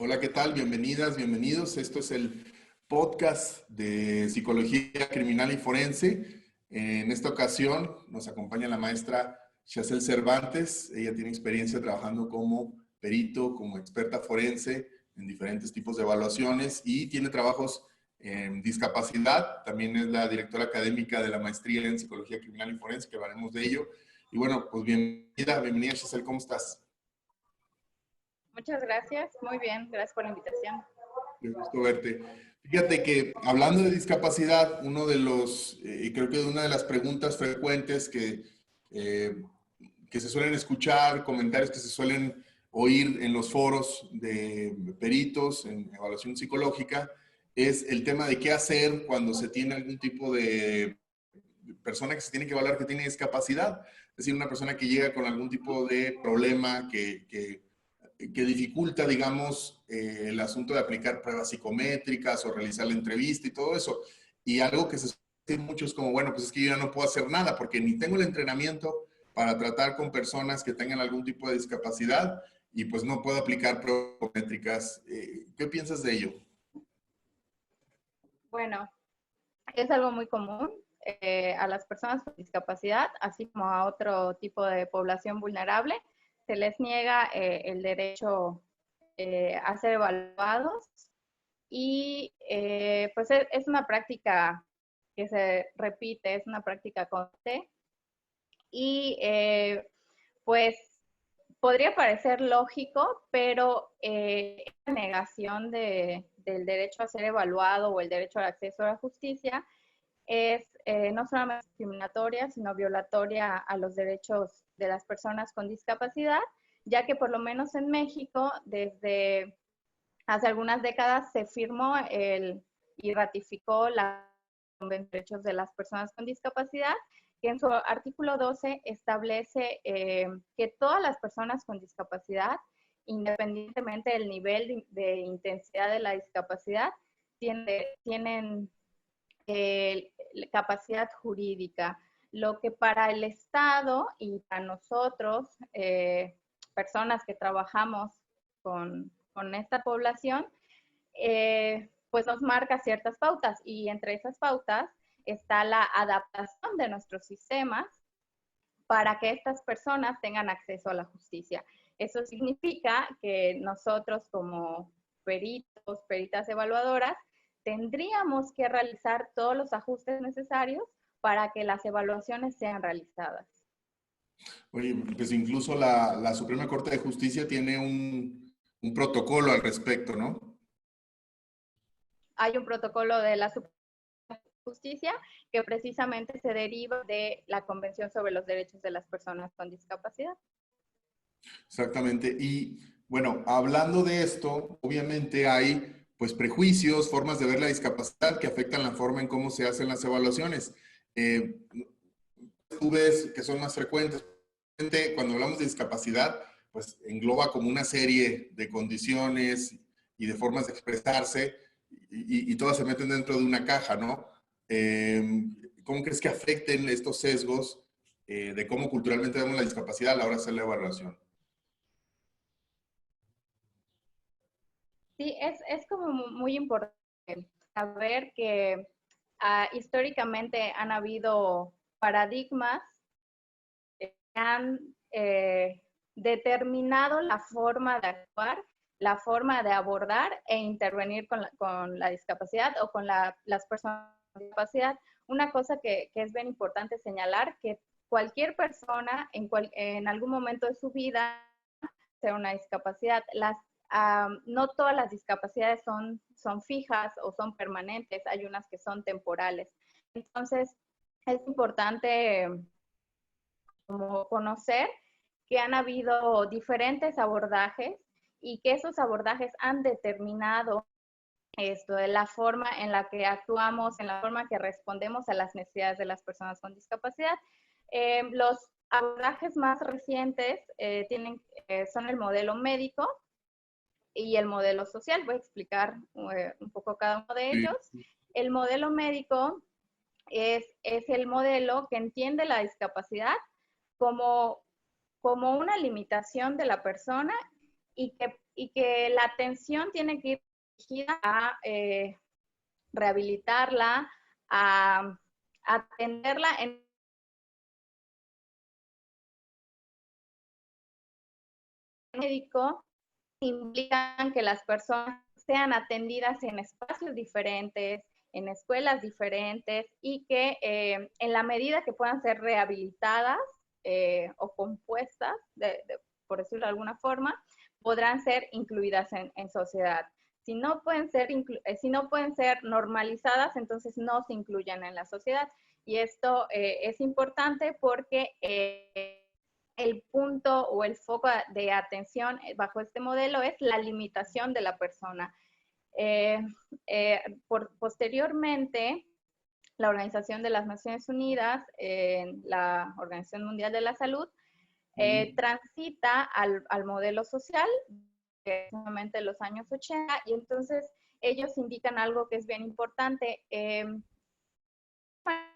Hola, ¿qué tal? Bienvenidas, bienvenidos. Esto es el podcast de Psicología Criminal y Forense. En esta ocasión nos acompaña la maestra Chacel Cervantes. Ella tiene experiencia trabajando como perito, como experta forense en diferentes tipos de evaluaciones y tiene trabajos en discapacidad. También es la directora académica de la maestría en Psicología Criminal y Forense, que hablaremos de ello. Y bueno, pues bienvenida Chacel, ¿cómo estás? Muchas gracias, muy bien, gracias por la invitación. Qué gusto verte. Fíjate que hablando de discapacidad, uno de los, creo que una de las preguntas frecuentes eh, que se suelen escuchar, comentarios que se suelen oír en los foros de peritos en evaluación psicológica, es el tema de qué hacer cuando se tiene algún tipo de persona que se tiene que evaluar que tiene discapacidad. Es decir, una persona que llega con algún tipo de problema que dificulta, digamos, el asunto de aplicar pruebas psicométricas o realizar la entrevista y todo eso. Y algo que se dice mucho es como, bueno, pues es que yo ya no puedo hacer nada porque ni tengo el entrenamiento para tratar con personas que tengan algún tipo de discapacidad y pues no puedo aplicar pruebas psicométricas. ¿Qué piensas de ello? Bueno, es algo muy común a las personas con discapacidad, así como a otro tipo de población vulnerable, se les niega el derecho a ser evaluados y pues es una práctica que se repite, es una práctica constante y pues podría parecer lógico, pero la negación del derecho a ser evaluado o el derecho al acceso a la justicia es no solamente discriminatoria, sino violatoria a los derechos de las personas con discapacidad, ya que por lo menos en México, desde hace algunas décadas, se firmó y ratificó la Convención de Derechos de las Personas con Discapacidad, que en su artículo 12 establece que todas las personas con discapacidad, independientemente del nivel de intensidad de la discapacidad, tienen capacidad jurídica, lo que para el Estado y para nosotros, personas que trabajamos con esta población, pues nos marca ciertas pautas y entre esas pautas está la adaptación de nuestros sistemas para que estas personas tengan acceso a la justicia. Eso significa que nosotros como peritos, peritas evaluadoras, tendríamos que realizar todos los ajustes necesarios para que las evaluaciones sean realizadas. Oye, pues incluso la Suprema Corte de Justicia tiene un protocolo al respecto, ¿no? Hay un protocolo de la Suprema Justicia que precisamente se deriva de la Convención sobre los Derechos de las Personas con Discapacidad. Exactamente. Y bueno, hablando de esto, obviamente hay pues prejuicios, formas de ver la discapacidad que afectan la forma en cómo se hacen las evaluaciones. Eh, Tú ves que son más frecuentes. Cuando hablamos de discapacidad, pues engloba como una serie de condiciones y de formas de expresarse y todas se meten dentro de una caja, ¿no? ¿Cómo crees que afecten estos sesgos de cómo culturalmente vemos la discapacidad a la hora de hacer la evaluación? Sí, es como muy importante saber que históricamente han habido paradigmas que han determinado la forma de actuar, la forma de abordar e intervenir con la discapacidad o con las personas con discapacidad. Una cosa que es bien importante señalar, que cualquier persona en algún momento de su vida sea una discapacidad. No todas las discapacidades son fijas o son permanentes, hay unas que son temporales. Entonces, es importante como conocer que han habido diferentes abordajes y que esos abordajes han determinado esto, de la forma en la que actuamos, en la forma que respondemos a las necesidades de las personas con discapacidad. Los abordajes más recientes son el modelo médico y el modelo social. Voy a explicar un poco cada uno de ellos. El modelo médico es el modelo que entiende la discapacidad como una limitación de la persona y y que la atención tiene que ir dirigida a rehabilitarla, a atenderla en médico, implican que las personas sean atendidas en espacios diferentes, en escuelas diferentes y que en la medida que puedan ser rehabilitadas o compuestas, por decirlo de alguna forma, podrán ser incluidas en sociedad. Si no pueden ser normalizadas, entonces no se incluyen en la sociedad. Y esto es importante porque el punto o el foco de atención bajo este modelo es la limitación de la persona. Posteriormente, la Organización de las Naciones Unidas, la Organización Mundial de la Salud, transita al modelo social, precisamente en los años 80, y entonces ellos indican algo que es bien importante. El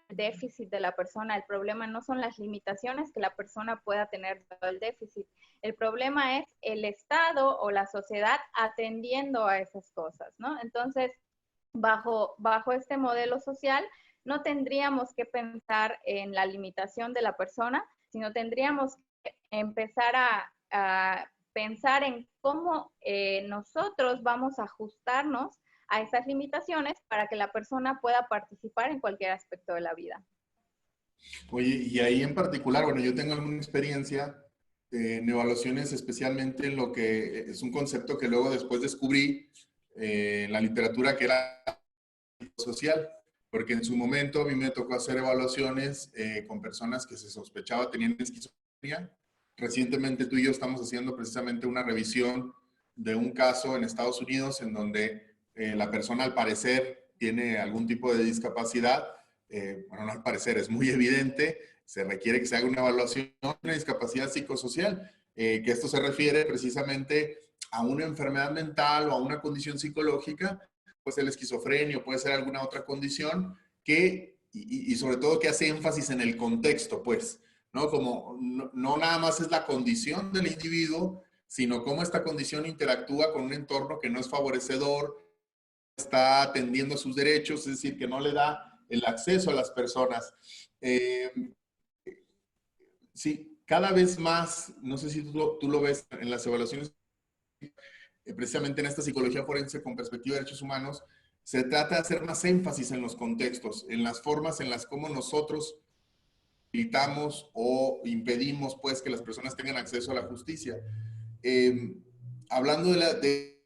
déficit de la persona, el problema no son las limitaciones que la persona pueda tener dado el déficit, el problema es el Estado o la sociedad atendiendo a esas cosas, ¿no? Entonces, bajo este modelo social, no tendríamos que pensar en la limitación de la persona, sino tendríamos que empezar a pensar en cómo nosotros vamos a ajustarnos a esas limitaciones para que la persona pueda participar en cualquier aspecto de la vida. Oye, y ahí en particular, bueno, yo tengo alguna experiencia en evaluaciones, especialmente en lo que es un concepto que luego después descubrí en la literatura, que era social, porque en su momento a mí me tocó hacer evaluaciones con personas que se sospechaba tenían esquizofrenia. Recientemente tú y yo estamos haciendo precisamente una revisión de un caso en Estados Unidos en donde la persona al parecer tiene algún tipo de discapacidad. Bueno, no al parecer, es muy evidente, se requiere que se haga una evaluación de una discapacidad psicosocial, que esto se refiere precisamente a una enfermedad mental o a una condición psicológica, puede ser la esquizofrenia, puede ser alguna otra condición que, y sobre todo que hace énfasis en el contexto, pues, ¿no? Como no nada más es la condición del individuo, sino cómo esta condición interactúa con un entorno que no es favorecedor, está atendiendo a sus derechos, es decir, que no le da el acceso a las personas. Sí, cada vez más, no sé si tú lo ves en las evaluaciones, precisamente en esta psicología forense con perspectiva de derechos humanos, se trata de hacer más énfasis en los contextos, en las formas en las cómo nosotros evitamos o impedimos pues que las personas tengan acceso a la justicia. Hablando de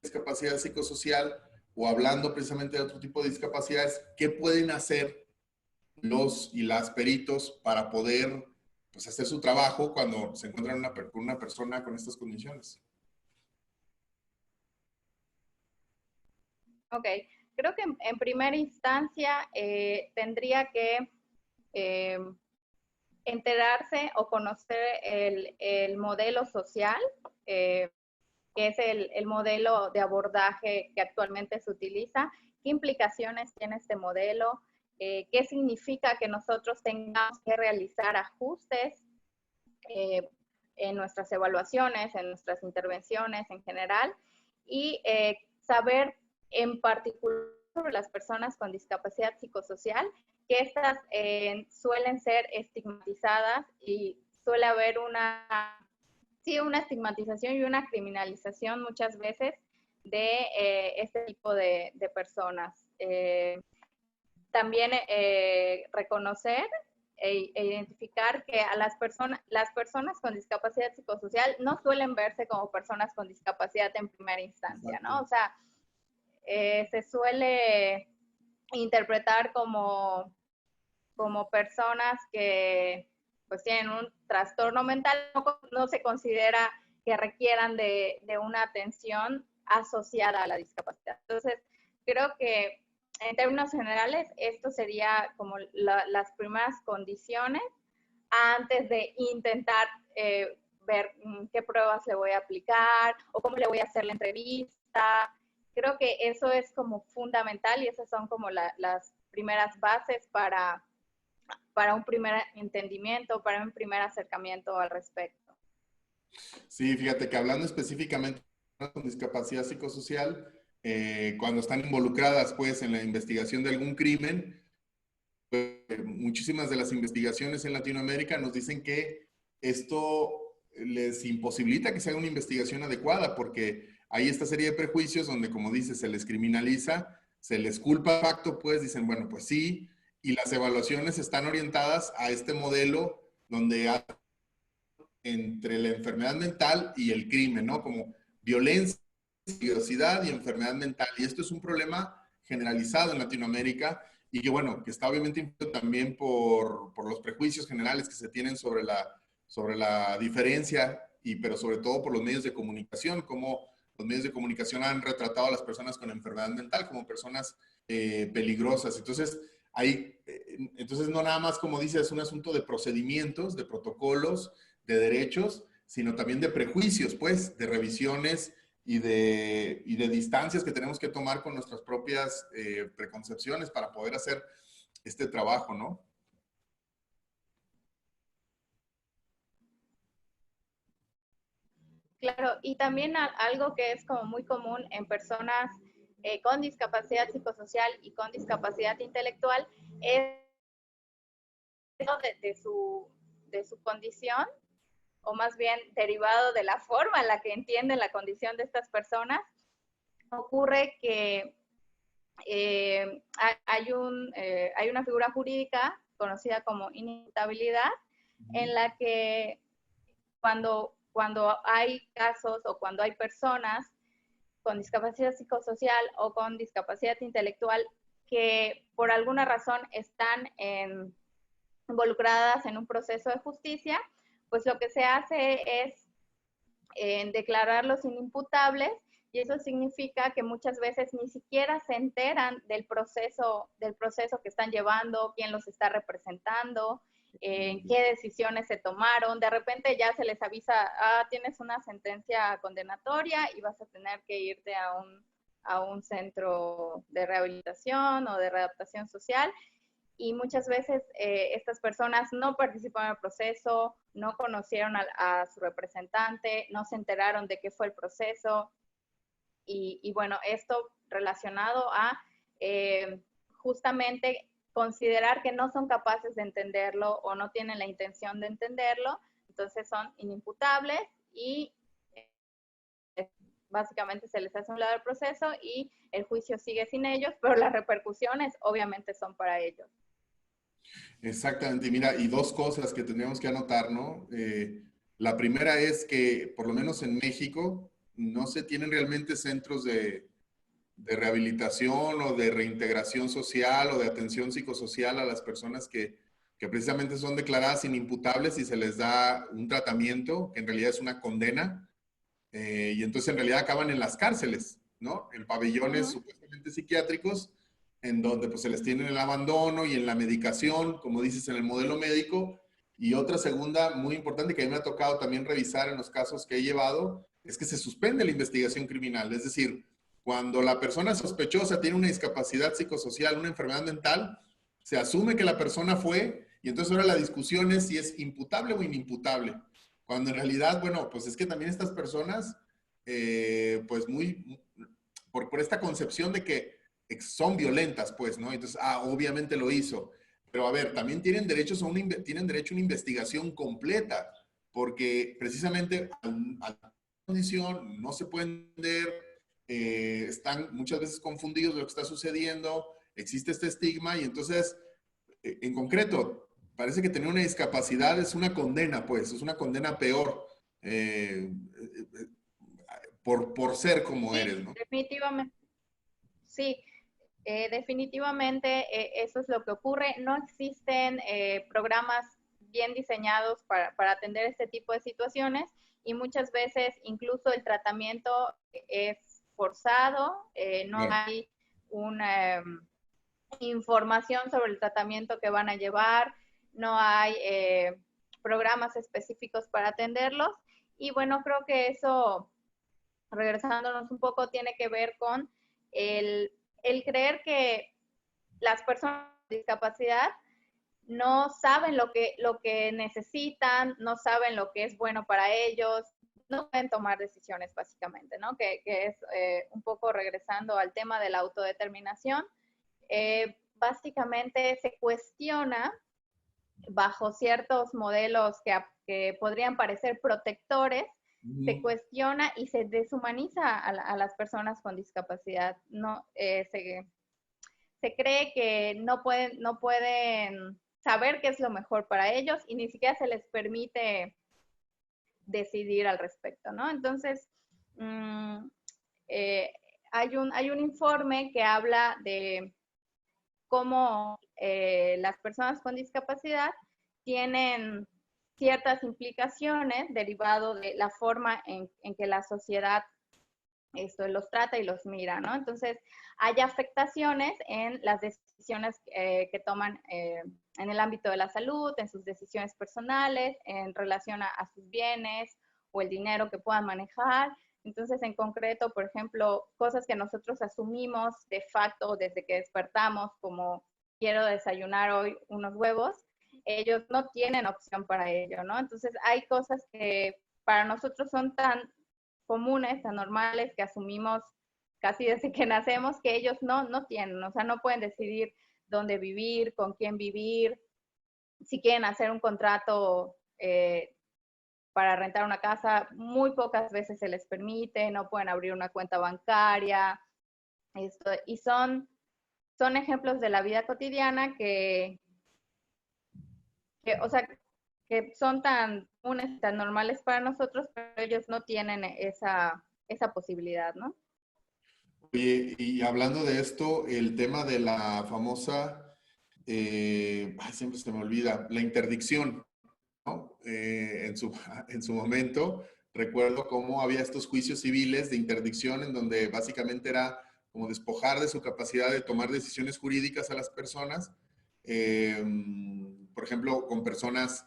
discapacidad psicosocial o hablando precisamente de otro tipo de discapacidades, ¿qué pueden hacer los y las peritos para poder pues, hacer su trabajo cuando se encuentran con una persona con estas condiciones? Ok, creo que en primera instancia tendría que enterarse o conocer el modelo social, que es el modelo de abordaje que actualmente se utiliza, qué implicaciones tiene este modelo, qué significa que nosotros tengamos que realizar ajustes en nuestras evaluaciones, en nuestras intervenciones en general, y saber en particular sobre las personas con discapacidad psicosocial, que estas suelen ser estigmatizadas y suele haber una estigmatización y una criminalización muchas veces de este tipo de personas. También reconocer e identificar que a las personas con discapacidad psicosocial no suelen verse como personas con discapacidad en primera instancia, ¿no? O sea, se suele interpretar como personas que pues tienen un trastorno mental, no se considera que requieran de una atención asociada a la discapacidad. Entonces, creo que en términos generales, esto sería como las primeras condiciones antes de intentar ver qué pruebas le voy a aplicar o cómo le voy a hacer la entrevista. Creo que eso es como fundamental y esas son como las primeras bases para un primer entendimiento, para un primer acercamiento al respecto. Sí, fíjate que hablando específicamente con discapacidad psicosocial, cuando están involucradas pues en la investigación de algún crimen, muchísimas de las investigaciones en Latinoamérica nos dicen que esto les imposibilita que se haga una investigación adecuada, porque hay esta serie de prejuicios donde, como dices, se les criminaliza, se les culpa de facto, pues dicen, bueno, pues sí, y las evaluaciones están orientadas a este modelo donde hay entre la enfermedad mental y el crimen, ¿no? Como violencia, peligrosidad y enfermedad mental. Y esto es un problema generalizado en Latinoamérica y que, bueno, que está obviamente influido también por los prejuicios generales que se tienen sobre la diferencia, pero sobre todo por los medios de comunicación, como los medios de comunicación han retratado a las personas con enfermedad mental como personas peligrosas. Entonces, no nada más, como dice, es un asunto de procedimientos, de protocolos, de derechos, sino también de prejuicios, pues, de revisiones y de distancias que tenemos que tomar con nuestras propias preconcepciones para poder hacer este trabajo, ¿no? Claro, y también algo que es como muy común en personas con discapacidad psicosocial y con discapacidad intelectual es de su condición, o más bien derivado de la forma en la que entienden la condición de estas personas, ocurre que hay una figura jurídica conocida como inimputabilidad, en la que cuando hay casos o cuando hay personas con discapacidad psicosocial o con discapacidad intelectual que por alguna razón están involucradas en un proceso de justicia, pues lo que se hace es declararlos inimputables, y eso significa que muchas veces ni siquiera se enteran del proceso que están llevando, quién los está representando, qué decisiones se tomaron. De repente ya se les avisa, tienes una sentencia condenatoria y vas a tener que irte a un centro de rehabilitación o de readaptación social, y muchas veces estas personas no participaron en el proceso, no conocieron a su representante, no se enteraron de qué fue el proceso, y bueno, esto relacionado a justamente considerar que no son capaces de entenderlo o no tienen la intención de entenderlo, entonces son inimputables y básicamente se les hace un lado el proceso y el juicio sigue sin ellos, pero las repercusiones obviamente son para ellos. Exactamente, mira, y dos cosas que tendríamos que anotar, ¿no? La primera es que, por lo menos en México, no se tienen realmente centros de rehabilitación o de reintegración social o de atención psicosocial a las personas que precisamente son declaradas inimputables y se les da un tratamiento que en realidad es una condena, y entonces en realidad acaban en las cárceles, ¿no? En pabellones supuestamente psiquiátricos, en donde pues se les tiene en el abandono y en la medicación, como dices, en el modelo médico. Y otra segunda muy importante que a mí me ha tocado también revisar en los casos que he llevado, es que se suspende la investigación criminal. Es decir, cuando la persona sospechosa tiene una discapacidad psicosocial, una enfermedad mental, se asume que la persona fue, y entonces ahora la discusión es si es imputable o inimputable. Cuando en realidad, bueno, pues es que también estas personas, pues por esta concepción de que son violentas, pues, ¿no? Entonces, obviamente lo hizo. Pero a ver, también tienen tienen derecho a una investigación completa, porque precisamente a la condición no se pueden entender, están muchas veces confundidos de lo que está sucediendo, existe este estigma y entonces, en concreto, parece que tener una discapacidad es una condena, pues, es una condena peor, por ser como Sí, eres, ¿no? definitivamente. Sí, definitivamente eso es lo que ocurre. No existen programas bien diseñados para atender este tipo de situaciones, y muchas veces incluso el tratamiento es forzado, no Claro. hay una información sobre el tratamiento que van a llevar, no hay programas específicos para atenderlos, y bueno, creo que eso, regresándonos un poco, tiene que ver con el creer que las personas con discapacidad no saben lo que necesitan, no saben lo que es bueno para ellos, no pueden tomar decisiones básicamente, ¿no? Que es un poco regresando al tema de la autodeterminación. Básicamente se cuestiona bajo ciertos modelos que podrían parecer protectores, se cuestiona y se deshumaniza a las personas con discapacidad. No, se cree que no pueden saber qué es lo mejor para ellos y ni siquiera se les permite decidir al respecto, ¿no? Entonces, hay un informe que habla de cómo las personas con discapacidad tienen ciertas implicaciones derivado de la forma en que la sociedad los trata y los mira, ¿no? Entonces, hay afectaciones en las decisiones que toman en el ámbito de la salud, en sus decisiones personales, en relación a sus bienes o el dinero que puedan manejar. Entonces, en concreto, por ejemplo, cosas que nosotros asumimos de facto desde que despertamos, como quiero desayunar hoy unos huevos, ellos no tienen opción para ello, ¿no? Entonces, hay cosas que para nosotros son tan comunes, tan normales, que asumimos casi desde que nacemos, que ellos no tienen, o sea, no pueden decidir dónde vivir, con quién vivir, si quieren hacer un contrato para rentar una casa, muy pocas veces se les permite, no pueden abrir una cuenta bancaria, y son ejemplos de la vida cotidiana o sea, que son tan comunes, tan normales para nosotros, pero ellos no tienen esa posibilidad, ¿no? Oye, y hablando de esto, el tema de la famosa, siempre se me olvida, la interdicción, ¿no? En su momento, recuerdo cómo había estos juicios civiles de interdicción en donde básicamente era como despojar de su capacidad de tomar decisiones jurídicas a las personas, eh, por ejemplo, con personas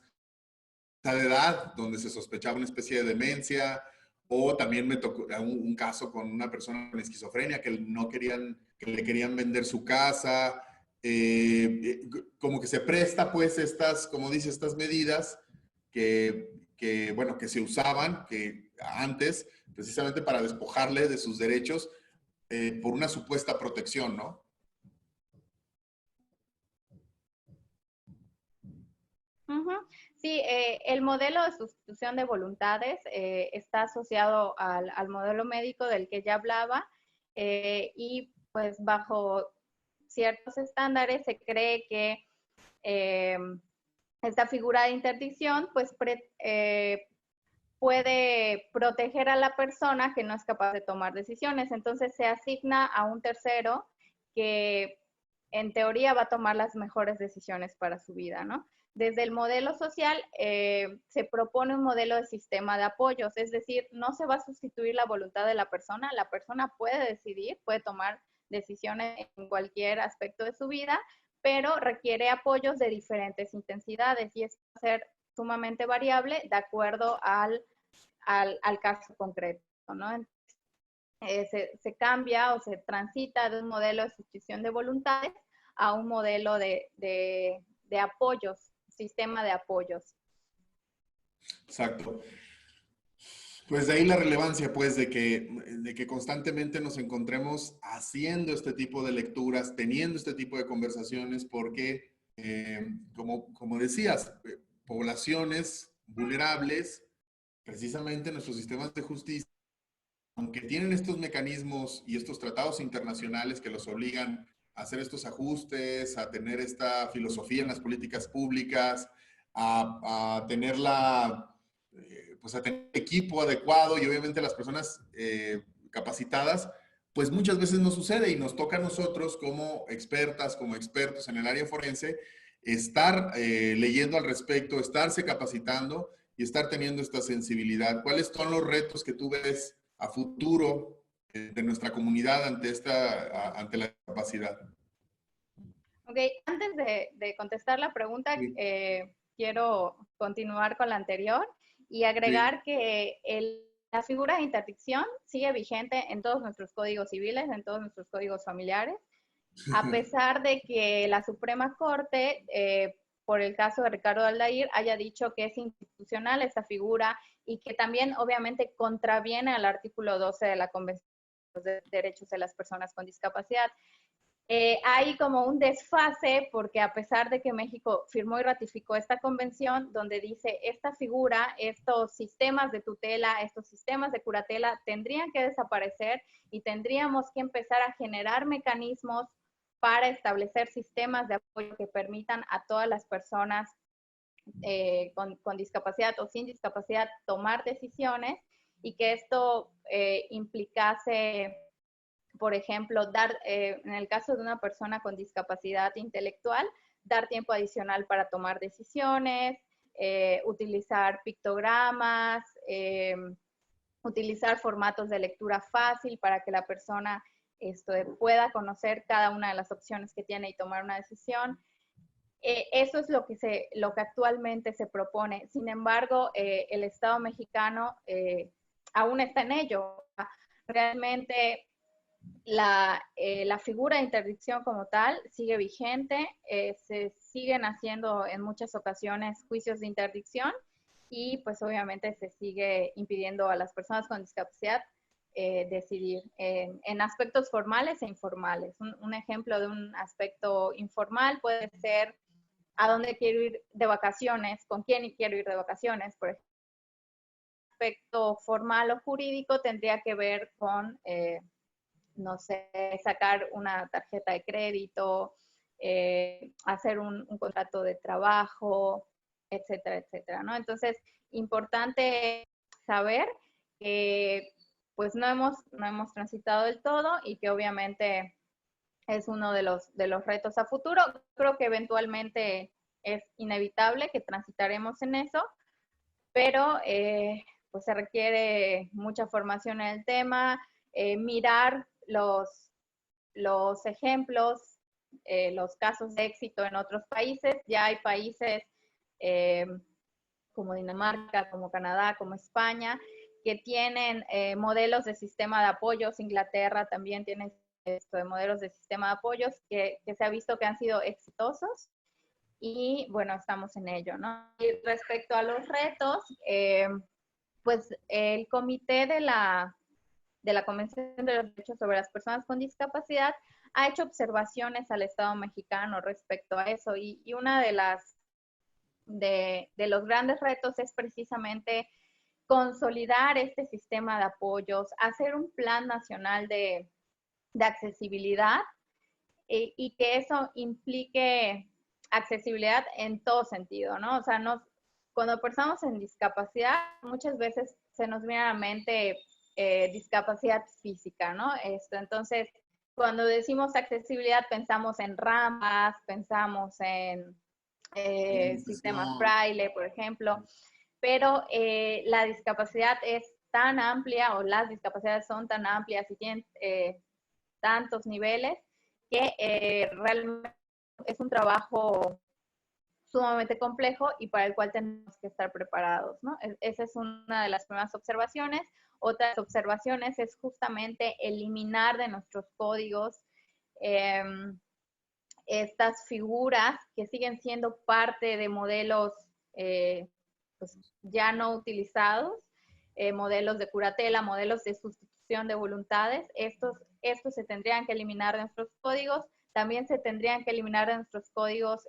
de edad, donde se sospechaba una especie de demencia, o también me tocó un caso con una persona con esquizofrenia que no querían, que le querían vender su casa, como que se presta pues estas, como dice, estas medidas bueno, que se usaban que antes, precisamente para despojarle de sus derechos por una supuesta protección, ¿no? Uh-huh. Sí, el modelo de sustitución de voluntades está asociado al modelo médico del que ya hablaba, y pues bajo ciertos estándares se cree que eh, esta figura de interdicción pues puede proteger a la persona que no es capaz de tomar decisiones. Entonces se asigna a un tercero que en teoría va a tomar las mejores decisiones para su vida, ¿no? Desde el modelo social se propone un modelo de sistema de apoyos, es decir, no se va a sustituir la voluntad de la persona puede decidir, puede tomar decisiones en cualquier aspecto de su vida, pero requiere apoyos de diferentes intensidades y es va a ser sumamente variable de acuerdo al caso concreto, ¿no? Se cambia o se transita de un modelo de sustitución de voluntades a un modelo de apoyos, sistema de apoyos. Exacto. Pues de ahí la relevancia, pues, de que constantemente nos encontremos haciendo este tipo de lecturas, teniendo este tipo de conversaciones, porque, como decías, poblaciones vulnerables, precisamente nuestros sistemas de justicia, aunque tienen estos mecanismos y estos tratados internacionales que los obligan a hacer estos ajustes, a tener esta filosofía en las políticas públicas, a tener pues a tener equipo adecuado y obviamente las personas capacitadas, pues muchas veces no sucede y nos toca a nosotros como expertas, como expertos en el área forense, estar leyendo al respecto, estarse capacitando y estar teniendo esta sensibilidad. ¿Cuáles son los retos que tú ves a futuro de nuestra comunidad ante la discapacidad? Ok, antes de contestar la pregunta, Sí, quiero continuar con la anterior y sí. agregar que la figura de interdicción sigue vigente en todos nuestros códigos civiles, en todos nuestros códigos familiares, a pesar de que la Suprema Corte, por el caso de Ricardo Aldair, haya dicho que es institucional esta figura y que también obviamente contraviene al artículo 12 de la Convención de Derechos de las Personas con Discapacidad. Hay como un desfase porque a pesar de que México firmó y ratificó esta convención donde dice esta figura, estos sistemas de tutela, estos sistemas de curatela tendrían que desaparecer y tendríamos que empezar a generar mecanismos para establecer sistemas de apoyo que permitan a todas las personas con discapacidad o sin discapacidad tomar decisiones y que esto implicase, por ejemplo, en el caso de una persona con discapacidad intelectual, dar tiempo adicional para tomar decisiones, utilizar pictogramas, utilizar formatos de lectura fácil para que la persona pueda conocer cada una de las opciones que tiene y tomar una decisión. Eso es lo que actualmente se propone. Sin embargo, el Estado mexicano aún está en ello. Realmente la figura de interdicción como tal sigue vigente, se siguen haciendo en muchas ocasiones juicios de interdicción y pues obviamente se sigue impidiendo a las personas con discapacidad decidir en aspectos formales e informales. Un ejemplo de un aspecto informal puede ser a dónde quiero ir de vacaciones, con quién quiero ir de vacaciones, por ejemplo. Aspecto formal o jurídico tendría que ver con no sé, sacar una tarjeta de crédito, hacer un contrato de trabajo, etcétera, etcétera, ¿no? Entonces, importante saber que pues no hemos transitado del todo y que obviamente es uno de los retos a futuro. Creo que eventualmente es inevitable que transitaremos en eso, pero pues se requiere mucha formación en el tema, mirar los ejemplos, los casos de éxito en otros países. Ya hay países como Dinamarca, como Canadá, como España, que tienen modelos de sistema de apoyos. Inglaterra también tiene esto de modelos de sistema de apoyos que se ha visto que han sido exitosos y bueno, estamos en ello, ¿no? Y respecto a los retos, pues el comité de la Convención de los Derechos sobre las Personas con Discapacidad ha hecho observaciones al Estado mexicano respecto a eso y una de los grandes retos es precisamente consolidar este sistema de apoyos, hacer un plan nacional de accesibilidad y que eso implique accesibilidad en todo sentido, ¿no? O sea, cuando pensamos en discapacidad, muchas veces se nos viene a la mente discapacidad física, ¿no? Entonces, cuando decimos accesibilidad, pensamos en rampas, pensamos en sistemas braille, por ejemplo, pero la discapacidad es tan amplia o las discapacidades son tan amplias y tienen tantos niveles que realmente es un trabajo sumamente complejo y para el cual tenemos que estar preparados, ¿no? Esa es una de las primeras observaciones. Otras observaciones es justamente eliminar de nuestros códigos estas figuras que siguen siendo parte de modelos pues ya no utilizados, modelos de curatela, modelos de sustitución de voluntades. Estos se tendrían que eliminar de nuestros códigos. También se tendrían que eliminar de nuestros códigos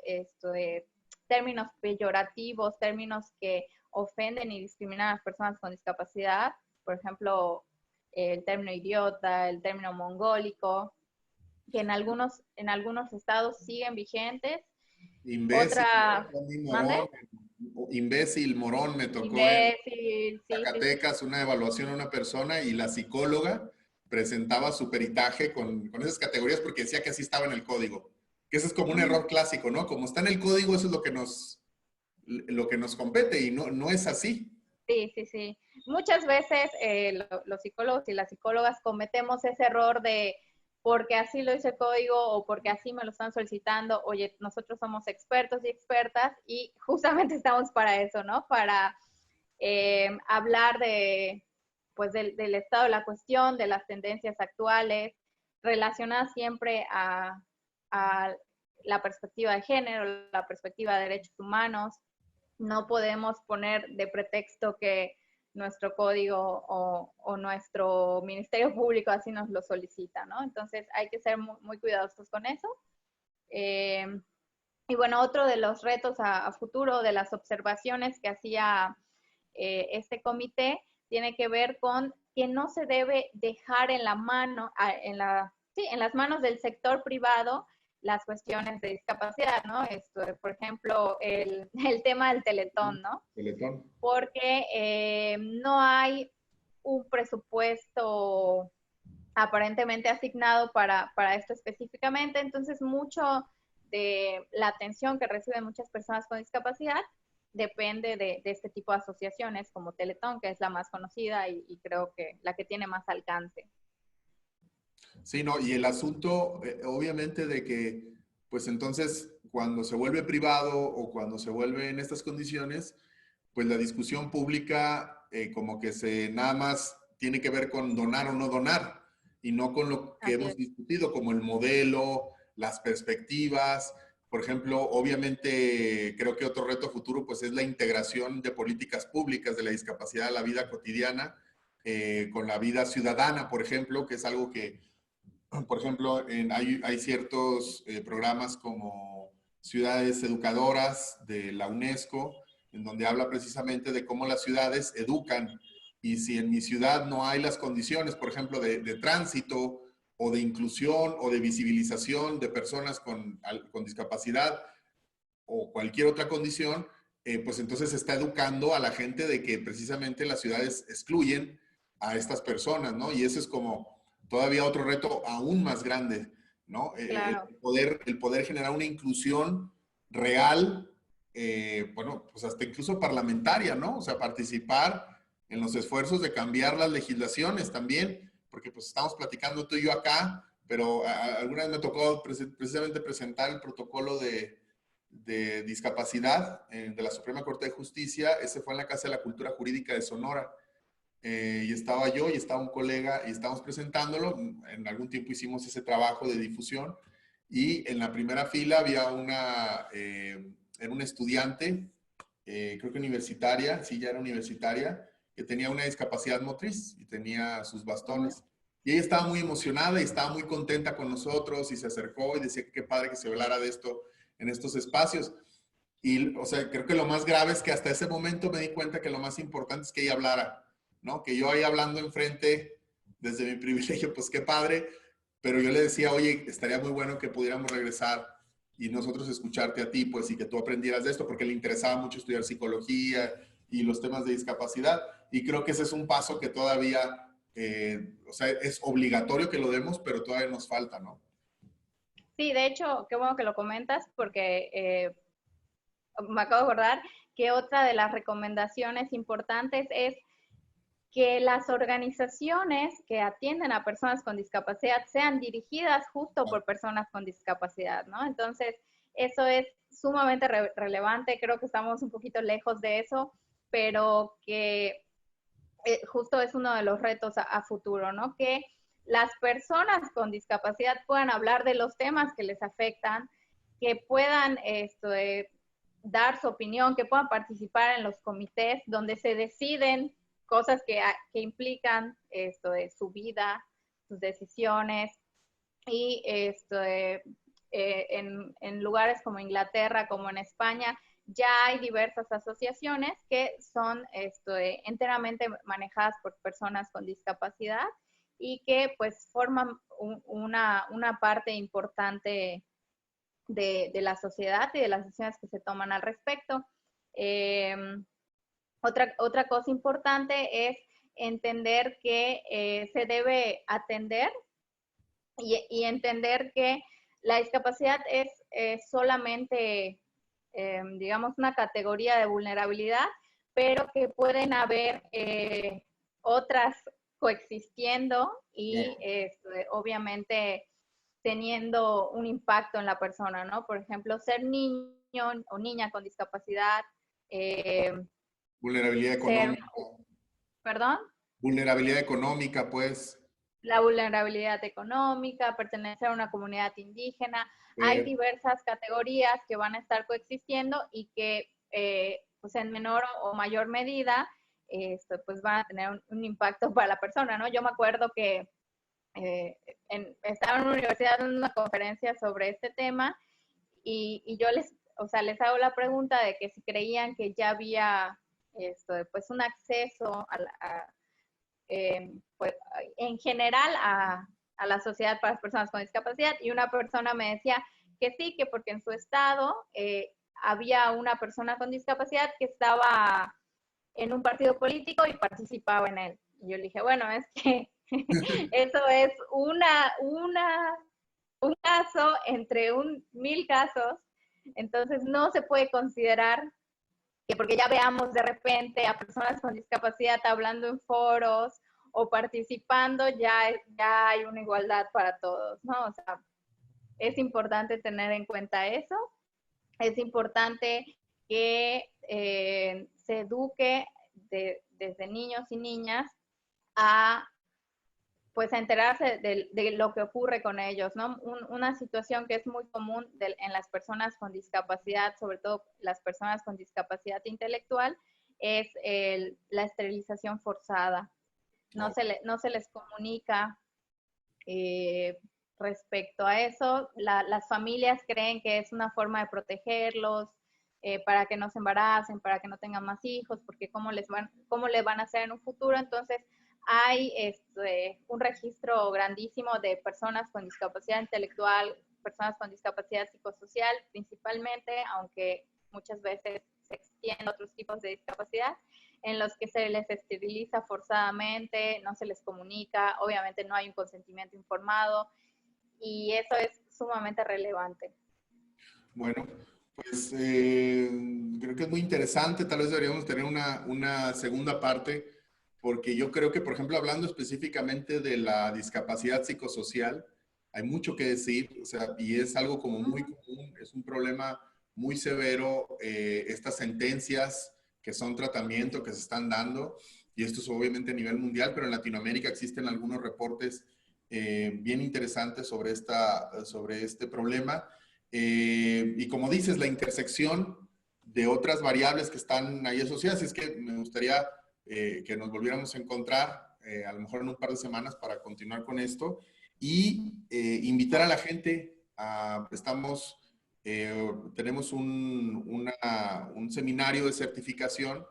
términos peyorativos, términos que ofenden y discriminan a las personas con discapacidad. Por ejemplo, el término idiota, el término mongólico, que en algunos estados siguen vigentes. Imbécil, Otra, morón, imbécil, morón, me tocó imbécil, en Zacatecas una evaluación a una persona y la psicóloga presentaba su peritaje con esas categorías porque decía que así estaba en el código. Que eso es como un error clásico, ¿no? Como está en el código, eso es lo que nos compete y no es así. Sí, sí, sí. Muchas veces los psicólogos y las psicólogas cometemos ese error de porque así lo dice el código o porque así me lo están solicitando. Oye, nosotros somos expertos y expertas y justamente estamos para eso, ¿no? Para hablar pues del estado de la cuestión, de las tendencias actuales, relacionadas siempre a la perspectiva de género, la perspectiva de derechos humanos. No podemos poner de pretexto que nuestro código o nuestro Ministerio Público así nos lo solicita, ¿no? Entonces hay que ser muy, muy cuidadosos con eso. Y bueno, otro de los retos a futuro, de las observaciones que hacía este comité, tiene que ver con que no se debe dejar en la mano, en las manos del sector privado las cuestiones de discapacidad, ¿no? Esto, por ejemplo, el tema del Teletón, ¿no? Teletón. Porque no hay un presupuesto aparentemente asignado para esto específicamente, entonces mucho de la atención que reciben muchas personas con discapacidad depende de este tipo de asociaciones como Teletón, que es la más conocida y creo que la que tiene más alcance. Sí, no, y el asunto, obviamente, de que, pues entonces, cuando se vuelve privado o cuando se vuelve en estas condiciones, pues la discusión pública como que se nada más tiene que ver con donar o no donar y no con lo que Así hemos es. discutido, como el modelo, las perspectivas. Por ejemplo, obviamente creo que otro reto futuro pues es la integración de políticas públicas de la discapacidad a la vida cotidiana, con la vida ciudadana, por ejemplo, que es algo que, por ejemplo, hay ciertos programas como Ciudades Educadoras de la UNESCO, en donde habla precisamente de cómo las ciudades educan. Y si en mi ciudad no hay las condiciones, por ejemplo, de tránsito o de inclusión o de visibilización de personas con discapacidad o cualquier otra condición, pues entonces se está educando a la gente de que precisamente las ciudades excluyen a estas personas, ¿no? Y eso es como todavía otro reto aún más grande, ¿no? Claro. El poder generar una inclusión real, bueno, pues hasta incluso parlamentaria, ¿no? O sea, participar en los esfuerzos de cambiar las legislaciones también, porque pues estamos platicando tú y yo acá, pero alguna vez me tocó precisamente presentar el protocolo de discapacidad de la Suprema Corte de Justicia. Ese fue en la Casa de la Cultura Jurídica de Sonora. Y estaba yo y estaba un colega y estábamos presentándolo. En algún tiempo hicimos ese trabajo de difusión y en la primera fila había era una estudiante, creo que universitaria, sí, ya era universitaria, que tenía una discapacidad motriz y tenía sus bastones. Y ella estaba muy emocionada y estaba muy contenta con nosotros y se acercó y decía que qué padre que se hablara de esto en estos espacios. Y, o sea, creo que lo más grave es que hasta ese momento me di cuenta que lo más importante es que ella hablara, ¿no? Que yo ahí hablando enfrente, desde mi privilegio, pues qué padre, pero yo le decía, oye, estaría muy bueno que pudiéramos regresar y nosotros escucharte a ti, pues, y que tú aprendieras de esto, porque le interesaba mucho estudiar psicología y los temas de discapacidad. Y creo que ese es un paso que todavía, o sea, es obligatorio que lo demos, pero todavía nos falta, ¿no? Sí, de hecho, qué bueno que lo comentas porque me acabo de acordar que otra de las recomendaciones importantes es que las organizaciones que atienden a personas con discapacidad sean dirigidas justo por personas con discapacidad, ¿no? Entonces, eso es sumamente relevante, creo que estamos un poquito lejos de eso, pero que justo es uno de los retos a futuro, ¿no? Que las personas con discapacidad puedan hablar de los temas que les afectan, que puedan dar su opinión, que puedan participar en los comités donde se deciden cosas que implican esto de su vida, sus decisiones, y en lugares como Inglaterra, como en España, ya hay diversas asociaciones que son enteramente manejadas por personas con discapacidad y que pues forman una parte importante de la sociedad y de las decisiones que se toman al respecto. Otra cosa importante es entender que se debe atender y entender que la discapacidad es solamente, digamos, una categoría de vulnerabilidad, pero que pueden haber otras coexistiendo y obviamente teniendo un impacto en la persona, ¿no? Por ejemplo, ser niño o niña con discapacidad, eh, Vulnerabilidad ser, económica. perdón, Vulnerabilidad económica, pues. la vulnerabilidad económica, pertenecer a una comunidad indígena. Hay diversas categorías que van a estar coexistiendo y que pues en menor o mayor medida pues van a tener un impacto para la persona, ¿no? Yo me acuerdo que estaba en una universidad en una conferencia sobre este tema y yo les hago la pregunta de que si creían que ya había pues un acceso pues, en general a la sociedad para las personas con discapacidad, y una persona me decía que sí, que porque en su estado había una persona con discapacidad que estaba en un partido político y participaba en él. Y yo le dije, bueno, es que eso es un caso entre 1000 casos, entonces no se puede considerar que porque ya veamos de repente a personas con discapacidad hablando en foros o participando, ya hay una igualdad para todos, ¿no? O sea, es importante tener en cuenta eso, es importante que se eduque desde niños y niñas a pues a enterarse de lo que ocurre con ellos, ¿no? Una situación que es muy común en las personas con discapacidad, sobre todo las personas con discapacidad intelectual, es la esterilización forzada. No se les comunica respecto a eso. Las familias creen que es una forma de protegerlos, para que no se embaracen, para que no tengan más hijos, porque cómo le van a hacer en un futuro. Entonces, hay un registro grandísimo de personas con discapacidad intelectual, personas con discapacidad psicosocial principalmente, aunque muchas veces se extienden otros tipos de discapacidad, en los que se les esteriliza forzadamente, no se les comunica, obviamente no hay un consentimiento informado, y eso es sumamente relevante. Bueno, pues creo que es muy interesante. Tal vez deberíamos tener una segunda parte, porque yo creo que, por ejemplo, hablando específicamente de la discapacidad psicosocial, hay mucho que decir, o sea, y es algo como muy común, es un problema muy severo, estas sentencias que son tratamiento que se están dando, y esto es obviamente a nivel mundial, pero en Latinoamérica existen algunos reportes bien interesantes sobre este problema. Y como dices, la intersección de otras variables que están ahí asociadas. Es que me gustaría que nos volviéramos a encontrar, a lo mejor en un par de semanas, para continuar con esto y invitar a la gente. Tenemos un seminario de certificación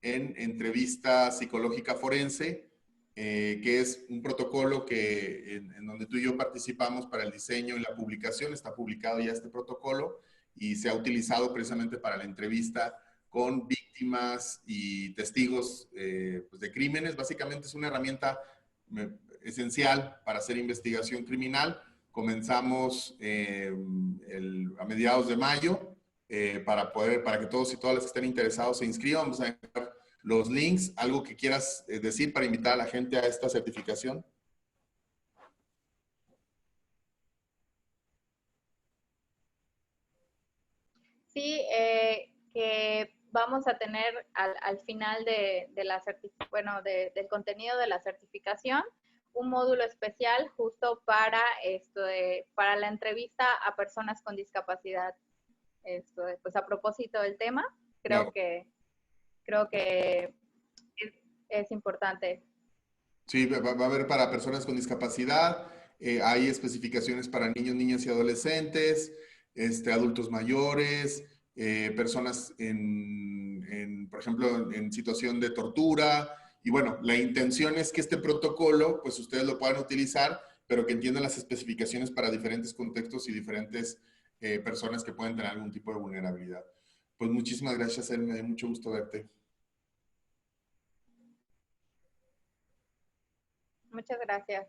en entrevista psicológica forense, que es un protocolo en donde tú y yo participamos para el diseño y la publicación. Está publicado ya este protocolo y se ha utilizado precisamente para la entrevista con víctimas y testigos pues de crímenes. Básicamente es una herramienta esencial para hacer investigación criminal. Comenzamos a mediados de mayo para que todos y todas las que estén interesados se inscriban. Vamos a dejar los links. ¿Algo que quieras decir para invitar a la gente a esta certificación? Sí, que vamos a tener al final del contenido de la certificación un módulo especial justo para para la entrevista a personas con discapacidad. Pues a propósito del tema, creo que es importante. Sí, va a haber para personas con discapacidad, hay especificaciones para niños, niñas y adolescentes, adultos mayores, personas por ejemplo, en situación de tortura. Y bueno, la intención es que este protocolo, pues ustedes lo puedan utilizar, pero que entiendan las especificaciones para diferentes contextos y diferentes personas que pueden tener algún tipo de vulnerabilidad. Pues muchísimas gracias, El, me dio mucho gusto verte. Muchas gracias.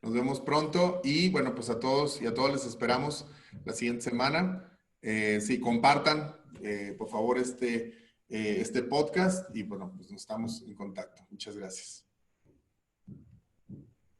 Nos vemos pronto y bueno, pues a todos y a todas les esperamos la siguiente semana. Sí, compartan, por favor, este podcast y bueno, pues nos estamos en contacto. Muchas gracias.